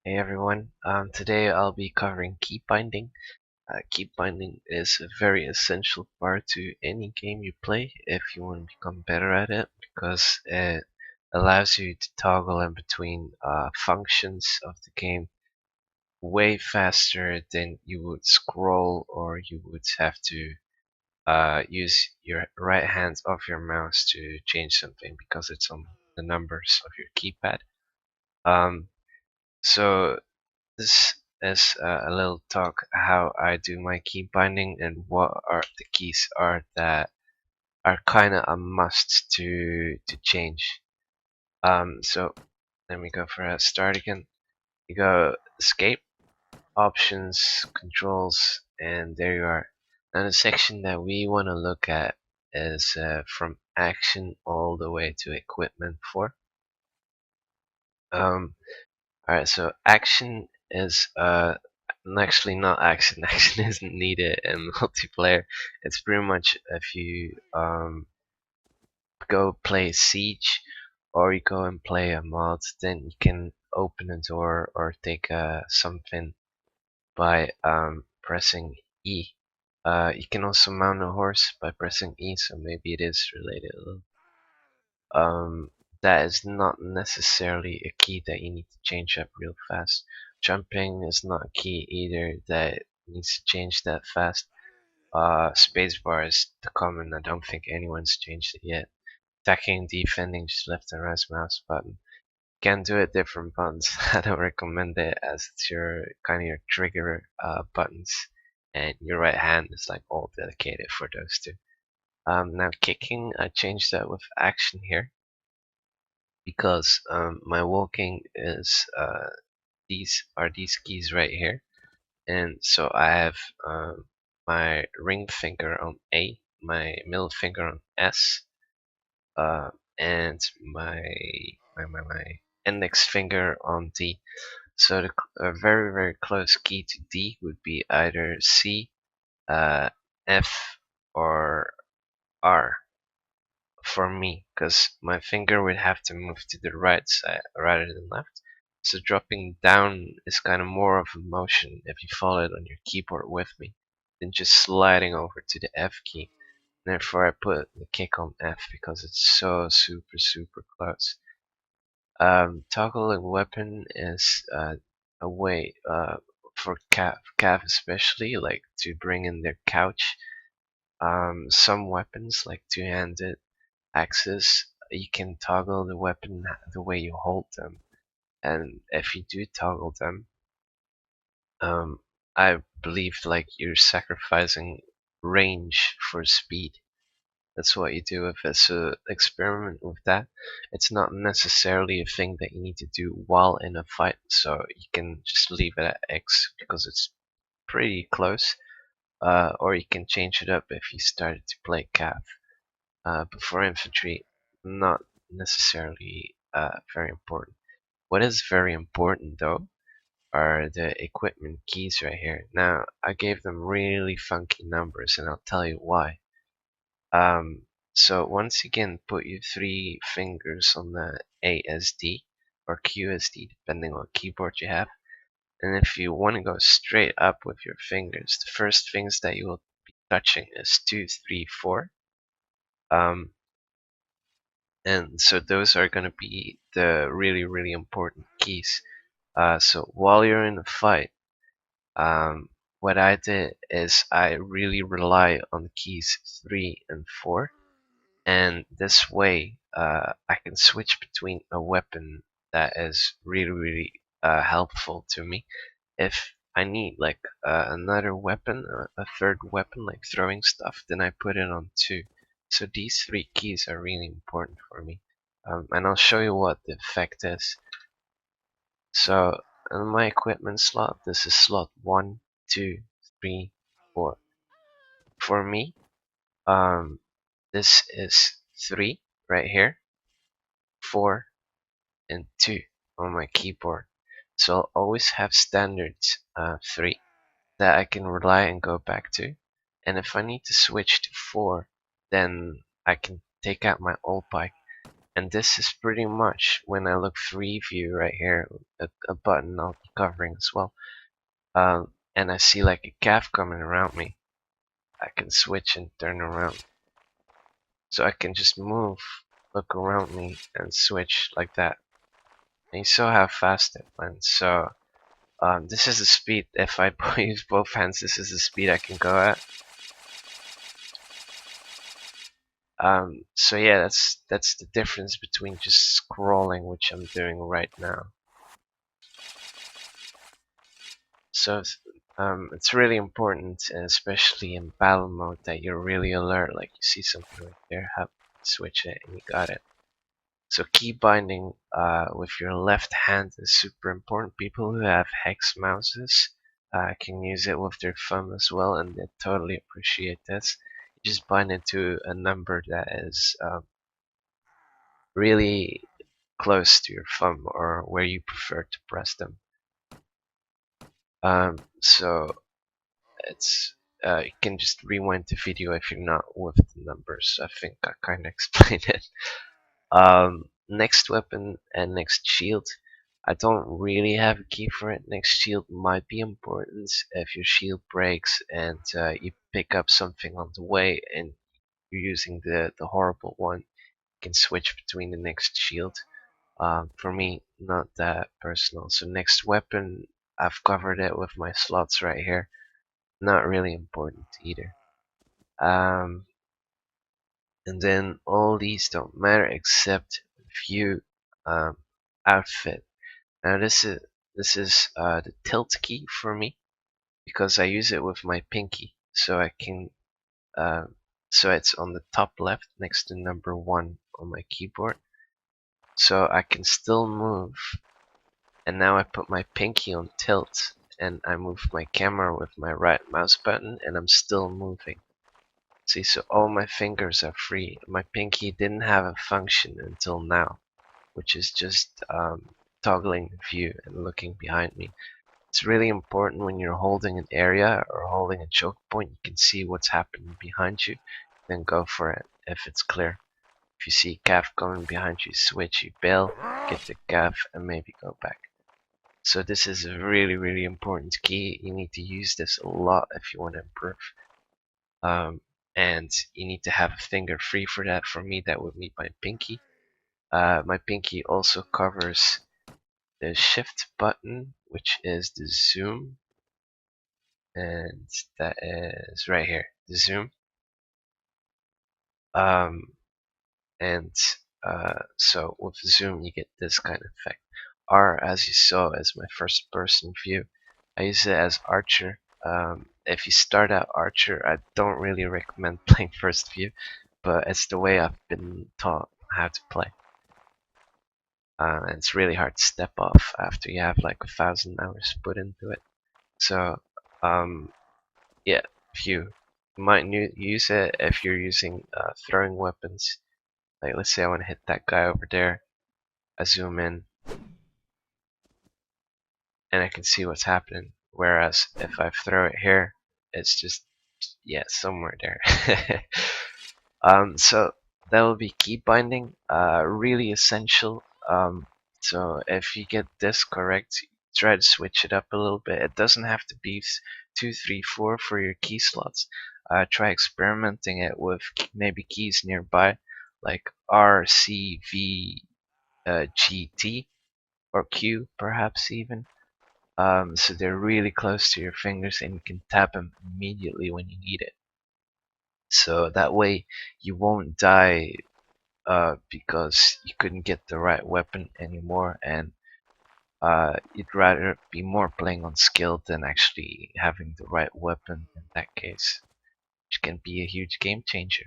Hey everyone, today I'll be covering key binding. Key binding is a very essential part to any game you play if you want to become better at it because it allows you to toggle in between functions of the game way faster than you would scroll or you would have to use your right hand of your mouse to change something because it's on the numbers of your keypad. Um, so This is a little talk how I do my key binding and what are the keys are that are kind of a must to change. So let me go for a start again. You go escape, options, controls, and there you are. Now the section that we want to look at is from action all the way to equipment 4. Um, Alright, so action is actually not action. Action isn't needed in multiplayer. It's pretty much if you go play Siege or you go and play a mod, then you can open a door or take something by pressing E. You can also mount a horse by pressing E, so maybe it is related a little. That is not necessarily a key that you need to change up real fast. Jumping is not a key either that needs to change that fast. Spacebar is the common. I don't think anyone's changed it yet. Attacking, defending, just left and right mouse button. Can do it different buttons. I don't recommend it as it's your kind of your trigger buttons, and your right hand is like all dedicated for those two. Now kicking, I changed that with action here because my walking is these keys right here, and so I have my ring finger on A, my middle finger on S, uh, and my index finger on D. So a very close key to D would be either C, F, or R. For me, because my finger would have to move to the right side rather than left. So dropping down is kind of more of a motion if you follow it on your keyboard with me than just sliding over to the F key. Therefore, I put the kick on F because it's so super close. Toggling weapon is a way for Cav especially, like to bring in their couch. Some weapons, like two-handed axes, you can toggle the weapon the way you hold them, and if you do toggle them, I believe like you're sacrificing range for speed. That's what you do with it. So experiment with that. It's not necessarily a thing that you need to do while in a fight, so you can just leave it at X because it's pretty close. Or you can change it up if you started to play Cav. But for infantry, not necessarily very important. What is very important though are the equipment keys right here. Now, I gave them really funky numbers and I'll tell you why. So once again, put your three fingers on the ASD or QSD, depending on what keyboard you have. And if you want to go straight up with your fingers, the first things that you will be touching is 2, 3, 4. Um, and so those are going to be the really important keys. So while you're in a fight, what I did is I really rely on keys 3 and 4, and this way I can switch between a weapon that is really helpful to me. If I need like another weapon, a third weapon like throwing stuff, then I put it on 2. So these 3 keys are really important for me, and I'll show you what the effect is. So in my equipment slot, this is slot 1, 2, 3, 4. For me, this is 3 right here, 4, and 2 on my keyboard. So I'll always have standards 3 that I can rely and go back to. And if I need to switch to 4, then I can take out my old bike And this is pretty much when I look 3 view right here, a button I'll be covering as well. And I see like a calf coming around me. I can switch and turn around. So I can just move, look around me, and switch like that. And you saw how fast it went. So this is the speed. If I use both hands, this is the speed I can go at. So yeah, that's the difference between just scrolling, which I'm doing right now. So it's really important, and especially in battle mode, that you're really alert. Like you see something right there, have switch it, and you got it. So key binding with your left hand is super important. People who have hex mouses can use it with their thumb as well, and they totally appreciate this. You just bind it to a number that is really close to your thumb or where you prefer to press them. So it's you can just rewind the video if you're not with the numbers. I think I kind of explained it. Next weapon and next shield. I don't really have a key for it. Next shield might be important if your shield breaks and you pick up something on the way and you're using the horrible one. You can switch between the next shield. For me, not that personal. So next weapon, I've covered it with my slots right here. Not really important either. Um, and then all these don't matter except view outfit. Now this is the tilt key for me because I use it with my pinky, so I can uh, so it's on the top left next to number 1 on my keyboard, so I can still move. And now I put my pinky on tilt and I move my camera with my right mouse button and I'm still moving. See, so all my fingers are free. My pinky didn't have a function until now, which is just toggling the view and looking behind me. It's really important when you're holding an area or holding a choke point, you can see what's happening behind you, then go for it if it's clear. If you see a calf coming behind you, switch, you bail, get the calf, and maybe go back. So this is a really important key. You need to use this a lot if you want to improve. And you need to have a finger free for that. For me, that would be my pinky. My pinky also covers the shift button, which is the zoom, and that is right here, the zoom. And so with zoom, you get this kind of effect. R, as you saw, is my first person view. I use it as archer. If you start out archer, I don't really recommend playing first view, but it's the way I've been taught how to play. And it's really hard to step off after you have like 1,000 hours put into it. So, yeah, view. You might use it if you're using throwing weapons. Like, let's say I want to hit that guy over there. I zoom in, and I can see what's happening. Whereas if I throw it here, it's just, yeah, somewhere there. So that will be key binding, really essential. So if you get this correct, try to switch it up a little bit. It doesn't have to be 2, 3, 4 for your key slots. Try experimenting it with maybe keys nearby, like R, C, V, G, T, or Q, perhaps even. So they're really close to your fingers and you can tap them immediately when you need it. So that way you won't die because you couldn't get the right weapon anymore, and you'd rather be more playing on skill than actually having the right weapon in that case, which can be a huge game changer.